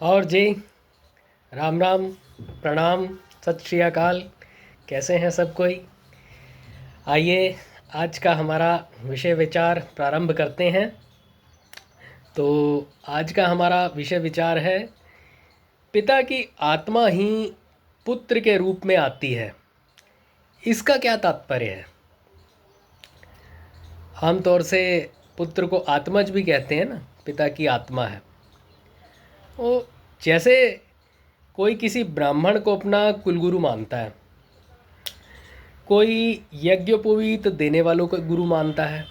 और जी, राम राम, प्रणाम, सत श्री अकाल। कैसे हैं सब कोई? आइए आज का हमारा विषय विचार प्रारंभ करते हैं। तो आज का हमारा विषय विचार है, पिता की आत्मा ही पुत्र के रूप में आती है। इसका क्या तात्पर्य है? आमतौर से पुत्र को आत्मज भी कहते हैं ना, पिता की आत्मा है वो। जैसे कोई किसी ब्राह्मण को अपना कुलगुरु मानता है, कोई यज्ञोपवीत देने वालों को गुरु मानता है,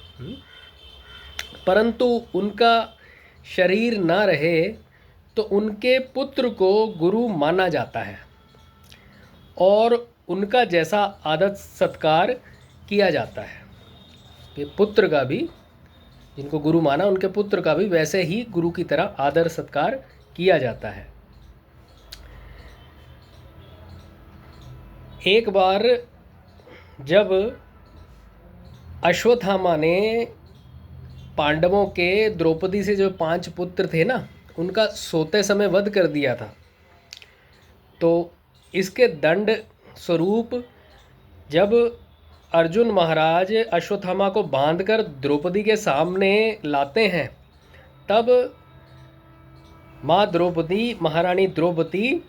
परंतु उनका शरीर ना रहे तो उनके पुत्र को गुरु माना जाता है और उनका जैसा आदर सत्कार किया जाता है कि पुत्र का भी, जिनको गुरु माना उनके पुत्र का भी वैसे ही गुरु की तरह आदर सत्कार किया जाता है। एक बार जब अश्वत्थामा ने पांडवों के द्रौपदी से जो 5 पुत्र थे ना, उनका सोते समय वध कर दिया था, तो इसके दंड स्वरूप जब अर्जुन महाराज अश्वत्थामा को बांधकर द्रौपदी के सामने लाते हैं, तब माँ द्रौपदी, महारानी द्रौपदी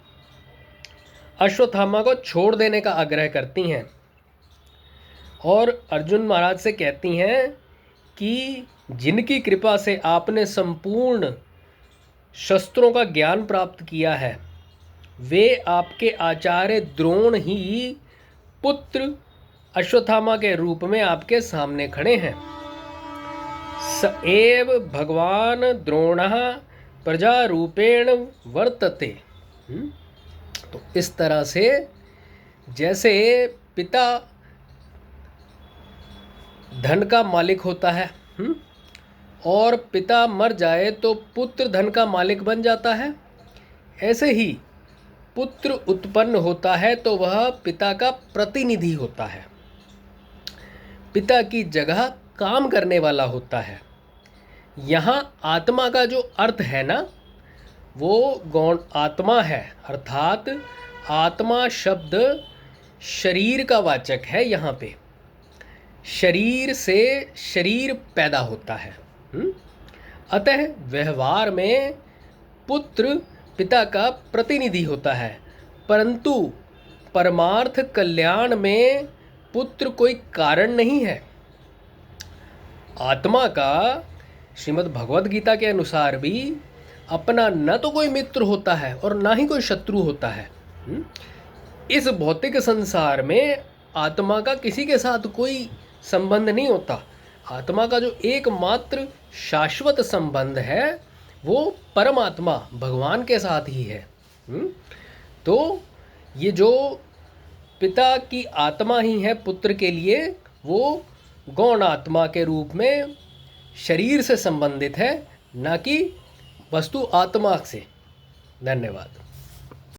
अश्वत्थामा को छोड़ देने का आग्रह करती हैं और अर्जुन महाराज से कहती हैं कि जिनकी कृपा से आपने संपूर्ण शस्त्रों का ज्ञान प्राप्त किया है, वे आपके आचार्य द्रोण ही पुत्र अश्वत्थामा के रूप में आपके सामने खड़े हैं। स एव भगवान द्रोणः प्रजारूपेण वर्तते। तो इस तरह से जैसे पिता धन का मालिक होता है और पिता मर जाए तो पुत्र धन का मालिक बन जाता है, ऐसे ही पुत्र उत्पन्न होता है तो वह पिता का प्रतिनिधि होता है, पिता की जगह काम करने वाला होता है। यहाँ आत्मा का जो अर्थ है ना, वो गौण आत्मा है, अर्थात आत्मा शब्द शरीर का वाचक है। यहाँ पे शरीर से शरीर पैदा होता है। अतः व्यवहार में पुत्र पिता का प्रतिनिधि होता है, परंतु परमार्थ कल्याण में पुत्र कोई कारण नहीं है। आत्मा का श्रीमद् भगवद गीता के अनुसार भी अपना न तो कोई मित्र होता है और ना ही कोई शत्रु होता है। इस भौतिक संसार में आत्मा का किसी के साथ कोई संबंध नहीं होता। आत्मा का जो एकमात्र शाश्वत संबंध है वो परमात्मा भगवान के साथ ही है। तो ये जो पिता की आत्मा ही है पुत्र के लिए, वो गौण आत्मा के रूप में शरीर से संबंधित है, ना कि वस्तु आत्मा से। धन्यवाद।